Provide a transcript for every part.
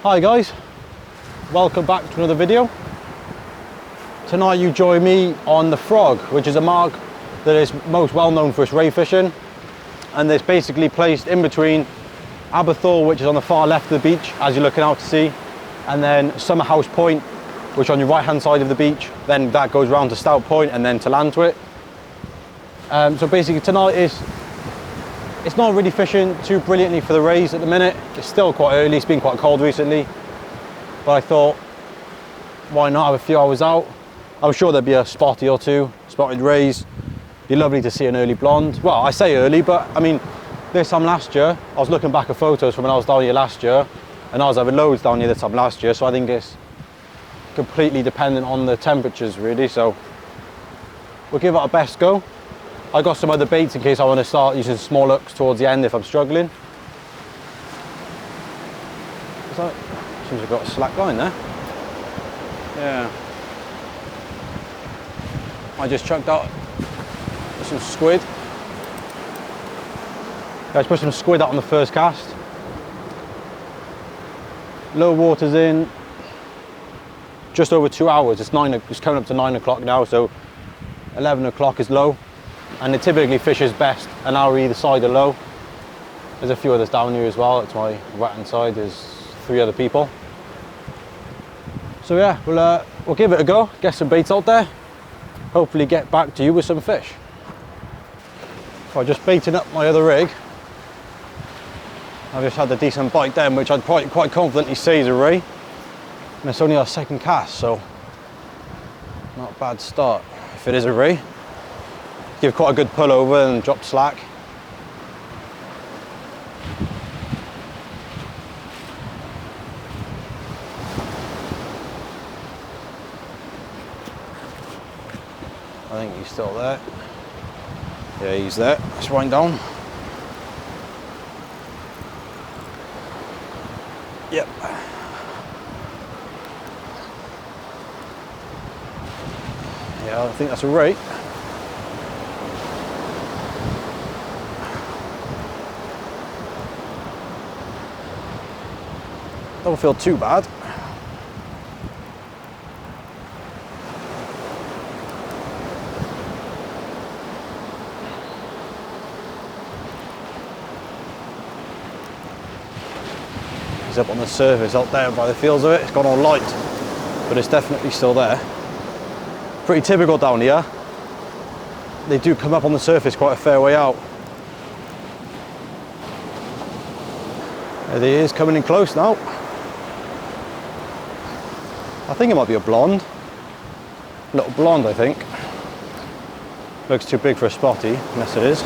Hi guys, welcome back to another video. Tonight you join me on the Frog, which is a mark that is most well known for its ray fishing, and it's basically placed in between Aberthorpe, which is on the far left of the beach as you're looking out to sea, and then Summerhouse Point, which is on your right hand side of the beach. Then that goes round to Stout Point and then to Lantwit. So basically tonight it's not really fishing too brilliantly for the rays at the minute. It's still quite early, it's been quite cold recently. But I thought, why not have a few hours out? I'm sure there'll be a spotty or two, spotted rays. Be lovely to see an early blonde. Well, I say early, but I mean, this time last year, I was looking back at photos from when I was down here last year, and I was having loads down here this time last year, so I think it's completely dependent on the temperatures really, so we'll give it our best go. I got some other baits in case I want to start using small hooks towards the end if I'm struggling. Seems I've got a slack line there. Yeah. I just chucked out some squid. I just put some squid out on the first cast. Low water's in just over 2 hours. It's coming up to 9 o'clock now, so 11 o'clock is low. And it typically fishes best an hour either side of low. There's a few others down here as well. It's my right hand side, there's 3 other people. So yeah, we'll give it a go, get some baits out there, hopefully get back to you with some fish. So I'm just baiting up my other rig. I've just had a decent bite then, which I'd quite confidently say is a ray. And it's only our second cast, so not a bad start if it is a ray. Give quite a good pull over and drop slack. I think he's still there. Yeah, he's there. Let's wind down. Yep. Yeah, I think that's a ray. Don't feel too bad. He's up on the surface out there by the feels of it. It's gone all light, but it's definitely still there. Pretty typical down here. They do come up on the surface quite a fair way out. There he is, coming in close now. I think it might be a blonde. Little blonde, I think. Looks too big for a spotty, unless it is.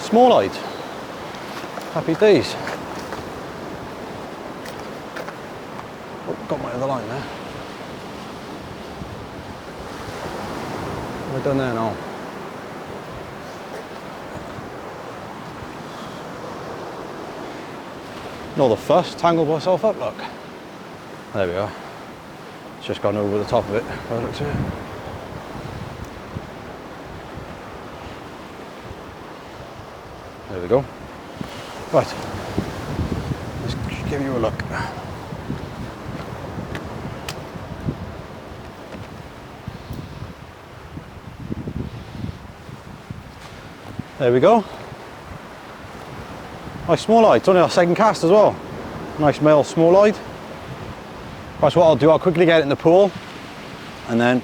Small-eyed. Happy days. Oh, got my other line there. What have I done there now? Not the fuss, tangled myself up, look. There we are. It's just gone over the top of it, by the looks of it. There we go. Right, let's give you a look. There we go. Nice small-eyed. It's only our second cast as well. Nice male small-eyed. That's what I'll do. I'll quickly get it in the pool and then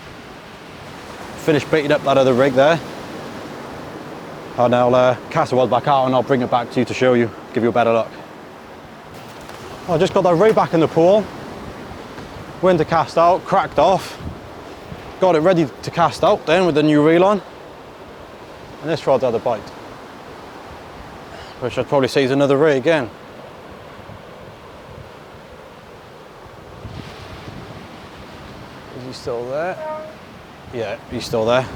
finish baiting up that other rig there. And I'll cast the rod back out and I'll bring it back to you to show you, give you a better look. I just got that rig back in the pool. Went to cast out, cracked off. Got it ready to cast out then with the new reel on. And this rod's had a bite, which I'd probably say is another ray again. Is he still there? Yeah, he's still there.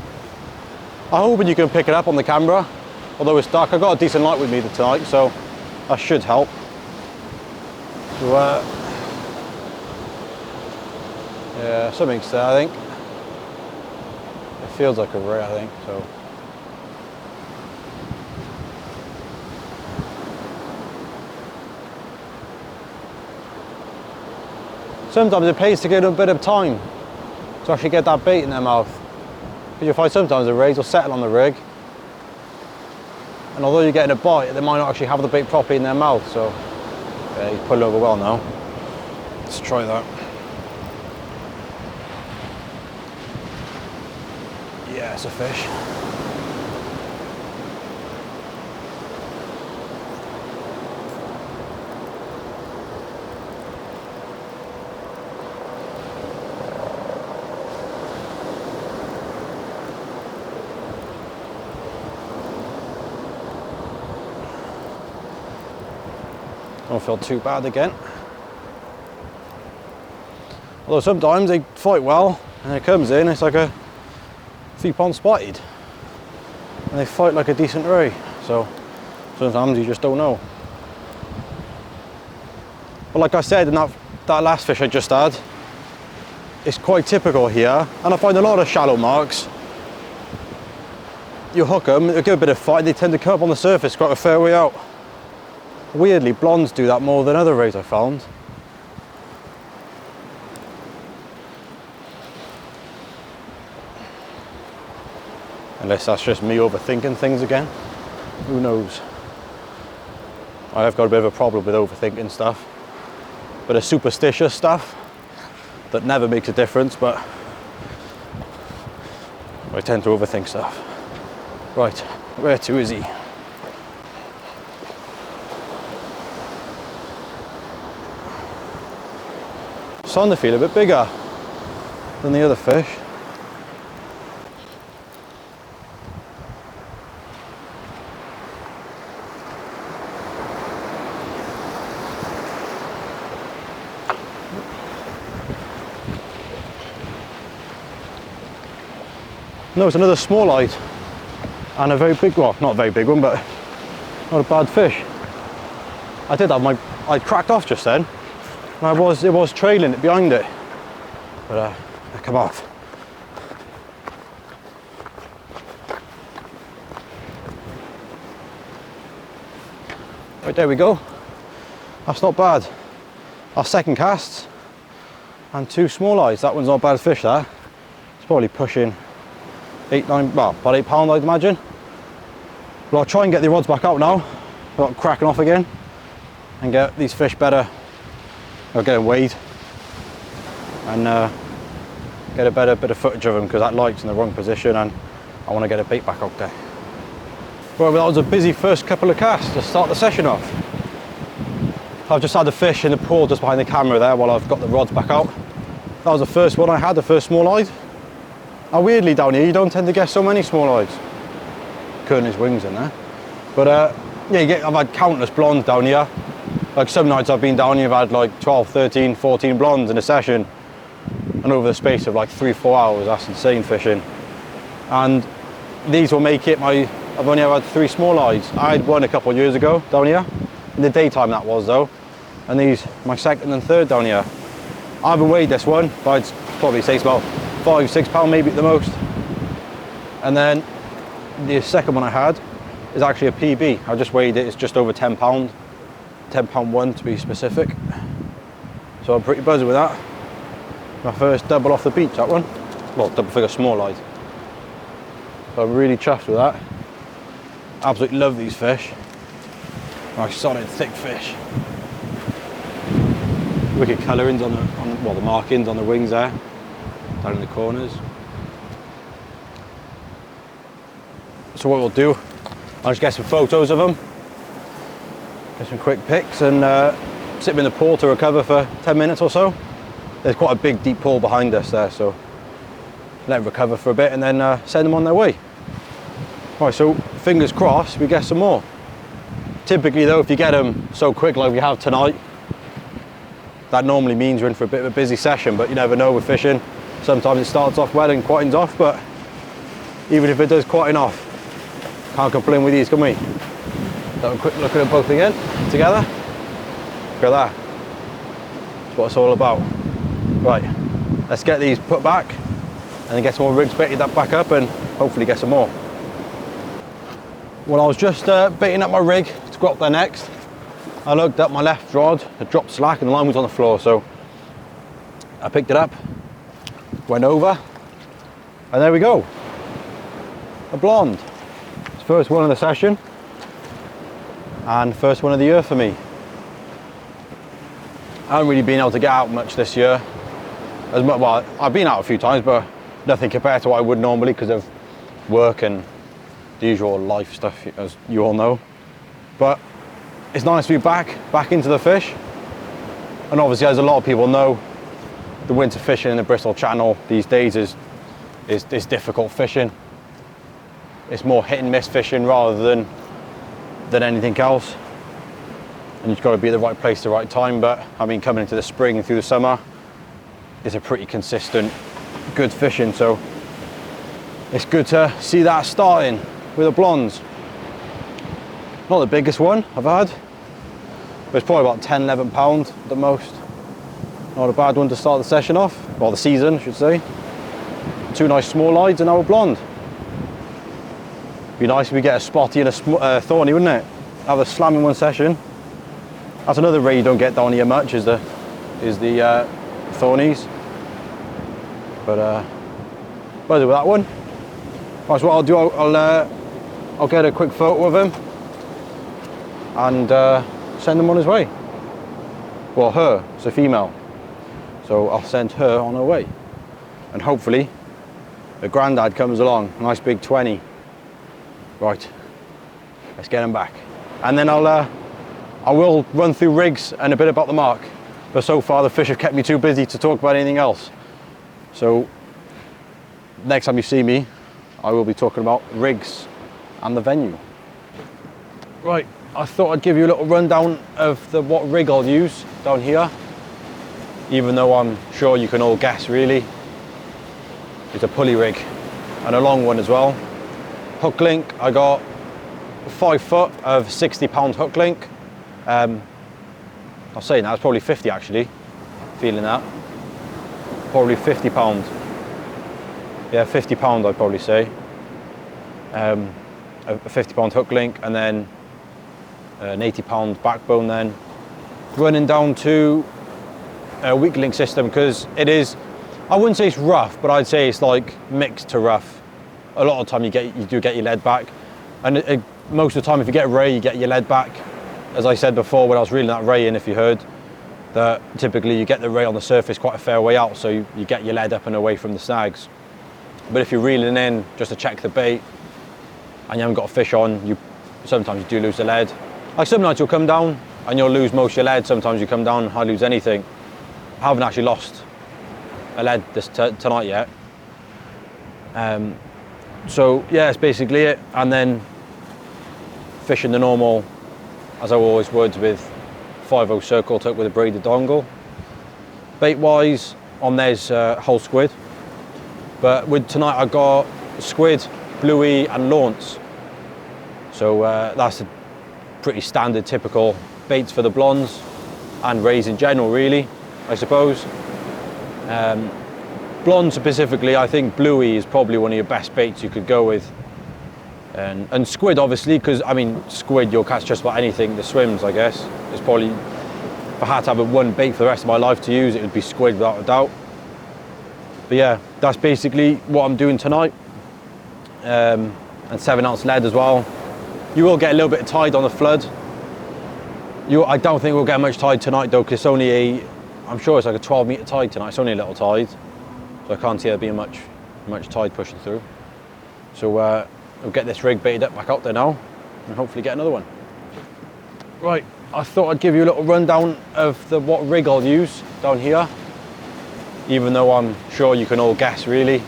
I'm hoping you can pick it up on the camera, although it's dark. I've got a decent light with me tonight, so that should help. So, yeah, something's there, I think. feels like a ray, I think, so. Sometimes it pays to give them a bit of time to actually get that bait in their mouth. Because you'll find sometimes the rays will settle on the rig, and although you're getting a bite, they might not actually have the bait properly in their mouth, so. Yeah, he's pulling over well now. Let's try that. Yeah, it's a fish. Don't feel too bad again. Although sometimes they fight well, and it comes in, it's like a 3-pound spotted. And they fight like a decent ray. So sometimes you just don't know. But like I said in that last fish I just had, it's quite typical here. And I find a lot of shallow marks, you hook them, they get a bit of fight, they tend to come up on the surface quite a fair way out. Weirdly, blondes do that more than other rays I found. Unless that's just me overthinking things again. Who knows? I have got a bit of a problem with overthinking stuff. But a superstitious stuff that never makes a difference, but I tend to overthink stuff. Right, where to is he? Starting to feel a bit bigger than the other fish. No, it's another small-eyed and a very big, well, not a very big one, but not a bad fish. I did have I cracked off just then. And it was trailing it behind it, but I come off. Right, there we go. That's not bad. Our second cast and 2 small eyes. That one's not a bad fish, that. It's probably pushing 8, 9, well, about 8 pound, I'd imagine. But I'll try and get the rods back out now, without cracking off again, and get these fish better. I'll get them weighed and get a better bit of footage of them, because that light's in the wrong position and I want to get a bait back out there. Well, that was a busy first couple of casts to start the session off. I've just had the fish in the pool just behind the camera there while I've got the rods back out. That was the first one I had, the first small-eyed. And weirdly down here, you don't tend to get so many small-eyeds. Curling his wings in there. But yeah, I've had countless blondes down here. Like some nights I've been down here, I've had like 12, 13, 14 blondes in a session. And over the space of like 3-4 hours, that's insane fishing. And these will make it I've only ever had 3 small-eyeds. I had one a couple of years ago down here. In the daytime that was though. And these, my second and third down here. I haven't weighed this one, but I'd probably say it's about 5-6 pound maybe at the most. And then the second one I had is actually a PB. I just weighed it, it's just over 10 pound. 10 pound one to be specific. So I'm pretty buzzing with that. My first double off the beach, that one. Well, double figure small-eyed. So I'm really chuffed with that. Absolutely love these fish. Nice solid thick fish. Wicked colourings on the markings on the wings there, down in the corners. So what we'll do, I'll just get some photos of them, get some quick pics, and sit them in the pool to recover for 10 minutes or so. There's quite a big deep pool behind us there, so let them recover for a bit and then send them on their way. Right, so fingers crossed we get some more. Typically though, if you get them so quick like we have tonight, that normally means we're in for a bit of a busy session, but you never know with fishing. Sometimes it starts off well and quietens off, but even if it does quieten off, can't complain with these, can we? Have a quick look at them both again, together. Look at that. That's what it's all about. Right, let's get these put back and then get some more rigs baited that back up and hopefully get some more. Well, I was just baiting up my rig to go up there next. I looked at my left rod, it dropped slack and the line was on the floor, so I picked it up, went over, and there we go. A blonde. It's first one of the session and first one of the year for me. I haven't really been able to get out much this year. Well, I've been out a few times, but nothing compared to what I would normally because of work and the usual life stuff, as you all know. But it's nice to be back into the fish. And obviously, as a lot of people know, the winter fishing in the Bristol Channel these days is difficult fishing. It's more hit and miss fishing rather than anything else. And you've got to be at the right place at the right time. But I mean, coming into the spring and through the summer, it's a pretty consistent, good fishing. So it's good to see that starting with the blondes. Not the biggest one I've had, but it's probably about 10, 11 pounds at the most. Not a bad one to start the session off, or the season, I should say. Two nice small lides and now a blonde. Be nice if we get a spotty and a thorny, wouldn't it? Have a slam in one session. That's another ray you don't get down here much, is the thornies. But with that one. Right, so what I'll do, I'll get a quick photo of him and send him on his way. Well, her, it's a female. So I'll send her on her way. And hopefully the granddad comes along, nice big 20. Right, let's get him back. And then I will run through rigs and a bit about the mark. But so far the fish have kept me too busy to talk about anything else. So next time you see me, I will be talking about rigs and the venue. Right, I thought I'd give you a little rundown of what rig I'll use down here. Even though I'm sure you can all guess really. It's a pulley rig and a long one as well. Hook link, I got 5 foot of 60-pound hook link. I'll say now, it's probably 50 actually, feeling that. Probably 50 pound. Yeah, 50 pound I'd probably say. A 50 pound hook link and then an 80 pound backbone then. Running down to a weak link system because it is, I wouldn't say it's rough, but I'd say it's like mixed to rough. A lot of the time you do get your lead back. And most of the time if you get a ray, you get your lead back. As I said before when I was reeling that ray in, if you heard, that typically you get the ray on the surface quite a fair way out, so you get your lead up and away from the snags. But if you're reeling in just to check the bait and you haven't got a fish on, sometimes you do lose the lead. Like some nights you'll come down and you'll lose most of your lead, sometimes you come down and hardly lose anything. I haven't actually lost a lead tonight yet. So yeah, that's basically it. And then fishing the normal, as I always would, with 5/0 circle tip with a braided dongle. Bait wise, on there's whole squid. But with tonight I got squid, bluey and launce. So that's a pretty standard, typical baits for the blondes and rays in general really, I suppose. Blonde specifically, I think bluey is probably one of your best baits you could go with. And squid obviously, because I mean squid you'll catch just about anything that swims, I guess. It's probably, if I had to have one bait for the rest of my life to use, it would be squid without a doubt. But yeah, that's basically what I'm doing tonight. And 7-ounce lead as well. You will get a little bit of tide on the flood. I don't think we'll get much tide tonight though, because it's only I'm sure it's like a 12-metre tide tonight. It's only a little tide, so I can't see there being much tide pushing through. So we'll get this rig baited up back out there now and hopefully get another one. Right, I thought I'd give you a little rundown of what rig I'll use down here. Even though I'm sure you can all guess really.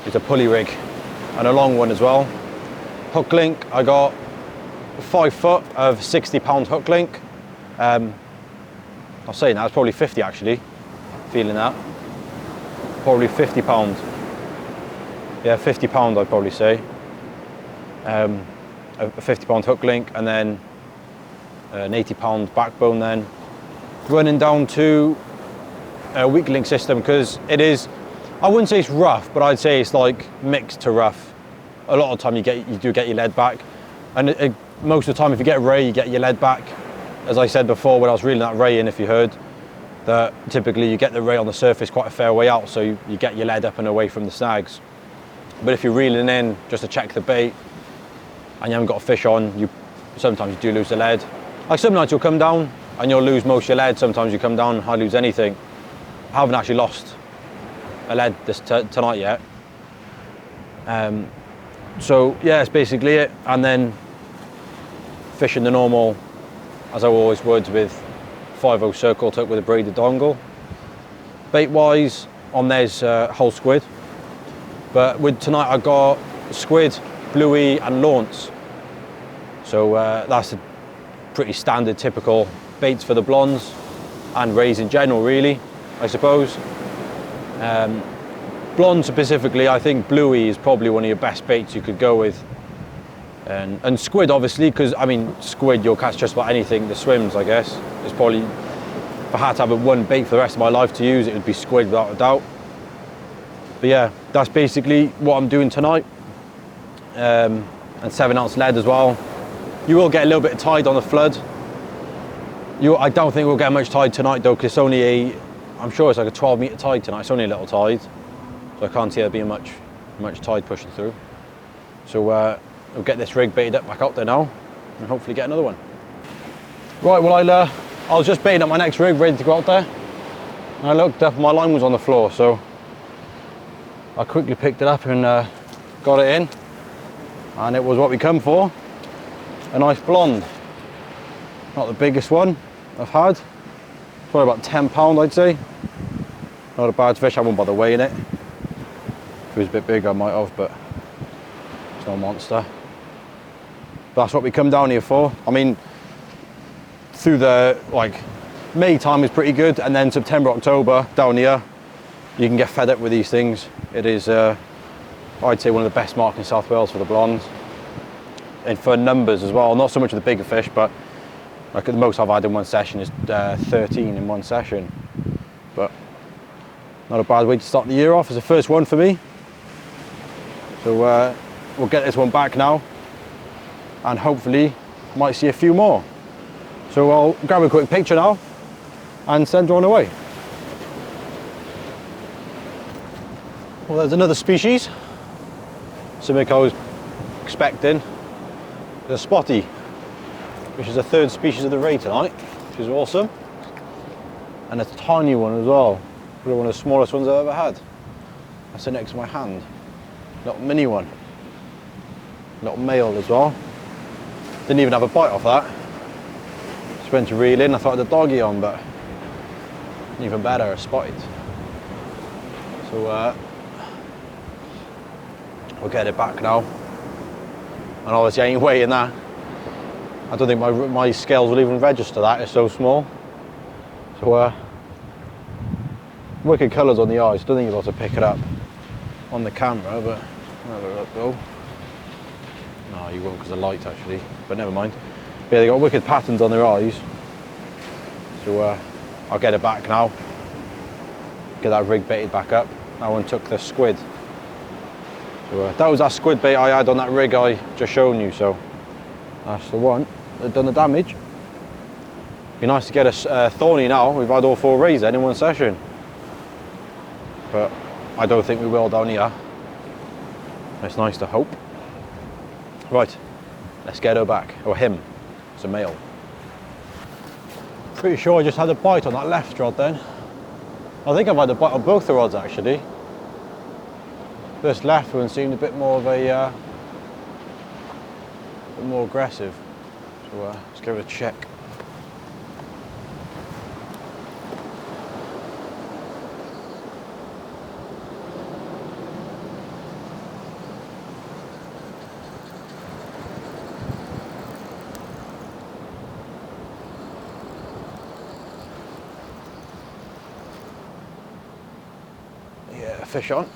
It's a pulley rig and a long one as well. Hook link, I got 5 foot of 60-pound hook link. I'll say now, it's probably 50 actually, feeling that. Probably 50 pound. Yeah, 50 pound I'd probably say. A 50 pound hook link and then an 80 pound backbone then. Running down to a weak link system because it is, I I wouldn't say it's rough, but I'd say it's like mixed to rough. A lot of the time you do get your lead back, and most of the time if you get a ray, you get your lead back. As I said before when I was reeling that ray in, if you heard, that typically you get the ray on the surface quite a fair way out, so you get your lead up and away from the snags. But if you're reeling in just to check the bait and you haven't got a fish on, sometimes you do lose the lead. Like some nights you'll come down and you'll lose most of your lead, sometimes you come down and hardly lose anything. I haven't actually lost a lead tonight yet. So yeah, that's basically it. And then fishing the normal, as I always would, with 5/0 circle took with a braided dongle. Bait wise, on there's whole squid. But with tonight I got squid, bluey and launce. So that's a pretty standard, typical baits for the blondes and rays in general, really, I suppose. Blonde specifically, I think bluey is probably one of your best baits you could go with. And squid, obviously, because I mean, squid you'll catch just about anything that swims, I guess. It's probably, if I had to have one bait for the rest of my life to use, it would be squid without a doubt. But yeah, that's basically what I'm doing tonight. And 7-ounce lead as well. You will get a little bit of tide on the flood. I don't think we'll get much tide tonight though, because it's only I'm sure it's like a 12-metre tide tonight. It's only a little tide, so I can't see there being much tide pushing through. So we'll get this rig baited up back out there now, and hopefully get another one. Right, well I was just baiting up my next rig, ready to go out there, and I looked up and my line was on the floor, so I quickly picked it up and got it in, and it was what we come for, a nice blonde. Not the biggest one I've had, probably about 10 pound I'd say. Not a bad fish, I won't bother weighing it. If it was a bit bigger I might have, but it's no monster. But that's what we come down here for. I mean, through the May time is pretty good, and then September, October down here, you can get fed up with these things. It is, I'd say, one of the best marks in South Wales for the blondes. And for numbers as well, not so much of the bigger fish, but like the most I've had in one session is 13 in one session. But not a bad way to start the year off. It's the first one for me. So we'll get this one back now, and hopefully might see a few more. So I'll grab a quick picture now and send her on away. Well, there's another species, something I was expecting. The Spotty, which is the third species of the ray tonight, which is awesome. And a tiny one as well, probably one of the smallest ones I've ever had. That's next to my hand. Little mini one. Little male as well. Didn't even have a bite off that. Just went to reel in, I thought I had a doggy on, but even better, a spotted. So we'll get it back now. And obviously I ain't weighing that. I don't think my scales will even register that, it's so small. So wicked colours on the eyes, don't think you'll be able to pick it up on the camera, but have a look though. No, you won't because of light actually, but never mind. But yeah, they got wicked patterns on their eyes. So I'll get it back now. Get that rig baited back up. That one took the squid. So that was that squid bait I had on that rig I just shown you, so that's the one that done the damage. Be nice to get a thorny now. We've had all 4 rays then in one session, but I don't think we will down here. It's nice to hope. Right, let's get her back, or him. It's a male. Pretty sure I just had a bite on that left rod then. I think I've had a bite on both the rods actually. This left one seemed a bit more of a bit more aggressive. So let's give it a check. Yeah, fish on.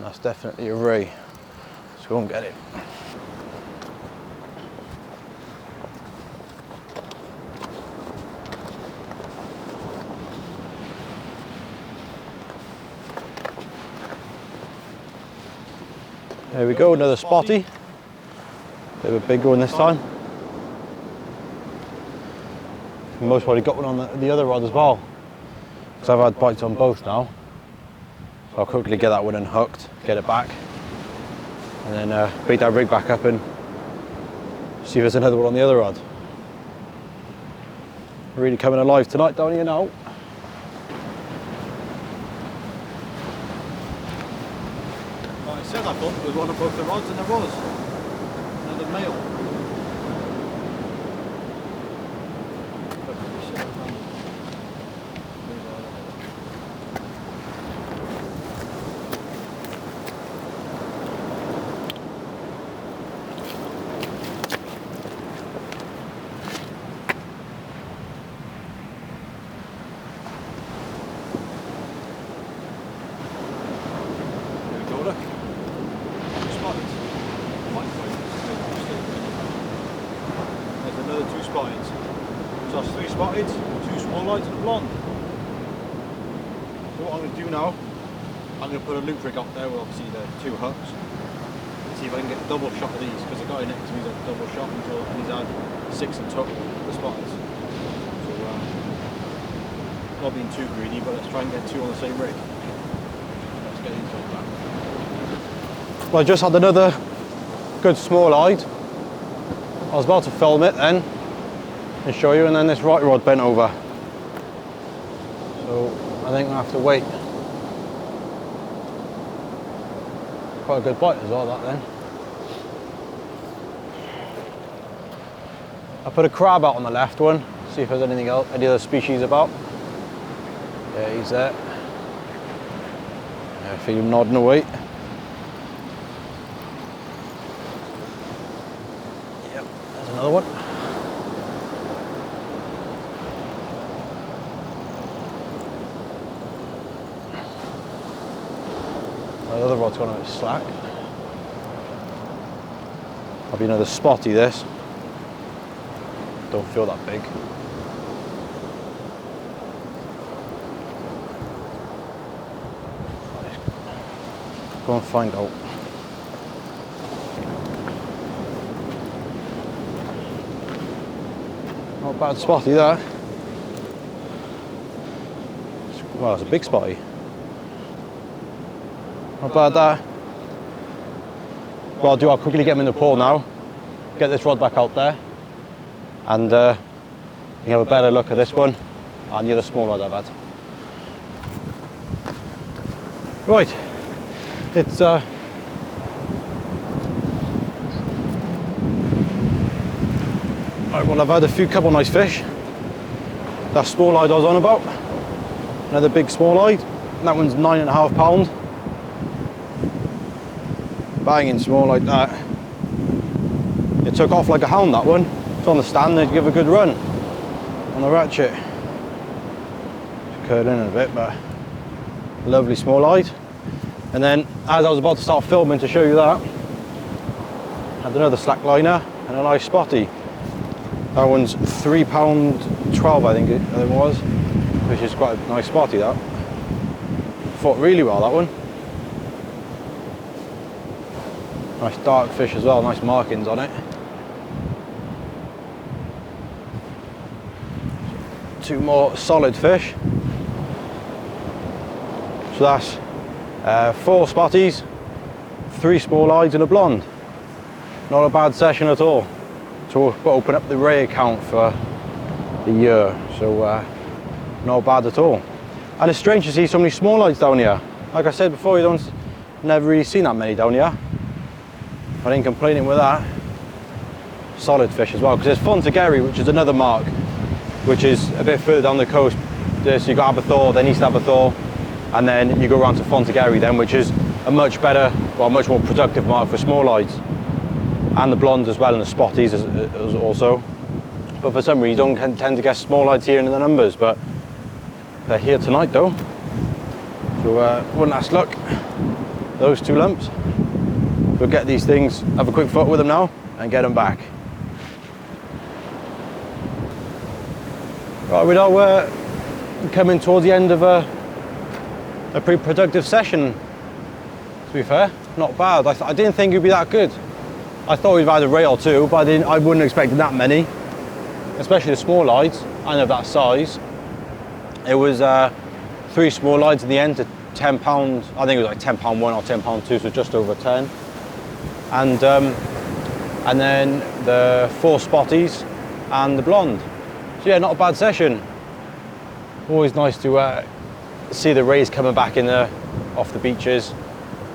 That's definitely a ray. Let's go and get it. There we go, another spotty. Bit of a bigger one this time. Most probably got one on the other rod as well, because I've had bites on both now. So I'll quickly get that one unhooked, get it back, and then beat that rig back up and see if there's another one on the other rod. Really coming alive tonight down here now. Like I said, I thought there was one of both the rods, and there was another male. There's another 2 spotties. So that's 3 spotted, 2 small lights and a blonde. So what I'm going to do now, I'm going to put a loop rig up there with obviously the 2 hooks. See if I can get a double shot of these, because the guy next to me's had a double shot until he's had 6 in total, the spotters. So not being too greedy, but let's try and get 2 on the same rig. Let's get into that. Well, I just had another good small eyed. I was about to film it then and show you, and then this right rod bent over. So I think I have to wait. Quite a good bite as well, that then. I put a crab out on the left one, see if there's anything else, any other species about. Yeah, he's there. Yeah, I feel him nodding away. Another one. The other rod's gone a bit slack. Probably another spotty this. Don't feel that big. Go and find out. Not bad spotty there. Well, it's a big spotty. Not bad there. Well, I'll quickly get him in the pool now, get this rod back out there, and you can have a better look at this one and the other small rod I've had. Right, it's right, well, I've had a couple nice fish. That small eyed I was on about, another big small eyed. That one's 9.5 pounds. Banging small like that. It took off like a hound, that one. It's on the stand, they'd give a good run on the ratchet. Curled in a bit, but lovely small eyed. And then, as I was about to start filming to show you that, had another slack liner and a nice spotty. That one's £3.12, I think it was, which is quite a nice spotty, that. Fought really well, that one. Nice dark fish as well, nice markings on it. Two more solid fish. So that's 4 spotties, 3 small eyes and a blonde. Not a bad session at all. So we'll open up the ray account for the year, so not bad at all. And it's strange to see so many small eyes down here. Like I said before, never really seen that many down here. I ain't complaining with that. Solid fish as well, because there's Fontegary, which is another mark, which is a bit further down the coast. So you've got Aberthor, then East Aberthor, and then you go around to Fontegary then, which is a much better, well, much more productive mark for small eyes. And the blondes as well, and the spotties as also. But for some reason, you don't tend to get small eyes here in the numbers, but they're here tonight though. So one last look, those 2 lumps. We'll get these things, have a quick photo with them now, and get them back. Right, we're now coming towards the end of a pretty productive session, to be fair. not bad. I didn't think it'd be that good. I thought we'd have had a ray or two, but I wouldn't have expected that many, especially the small lights and of that size. It was 3 small lights in the end to £10. I think it was like £10 one or £10 two, so just over 10. And then the 4 Spotties and the blonde. So yeah, not a bad session. Always nice to see the rays coming back in off the beaches.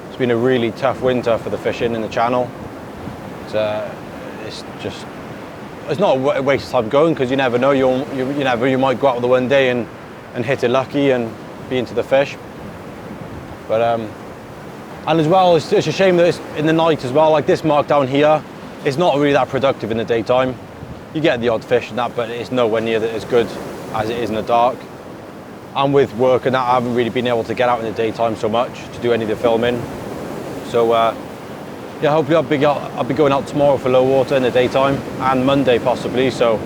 It's been a really tough winter for the fishing in the channel. It's not a waste of time going, because you never know, you might go out with the one day and hit it lucky and be into the fish. But and as well, it's a shame that it's in the night as well. Like this mark down here, it's not really that productive in the daytime. You get the odd fish and that, but it's nowhere near as good as it is in the dark. And with work and that, I haven't really been able to get out in the daytime so much to do any of the filming. So yeah, hopefully I'll be going out tomorrow for low water in the daytime, and Monday possibly. So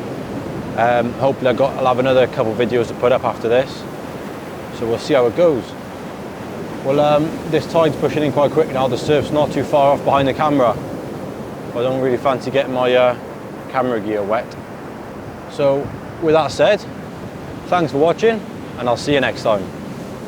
hopefully I'll have another couple of videos to put up after this. So we'll see how it goes. Well, this tide's pushing in quite quick now. The surf's not too far off behind the camera. I don't really fancy getting my camera gear wet. So with that said, thanks for watching, and I'll see you next time.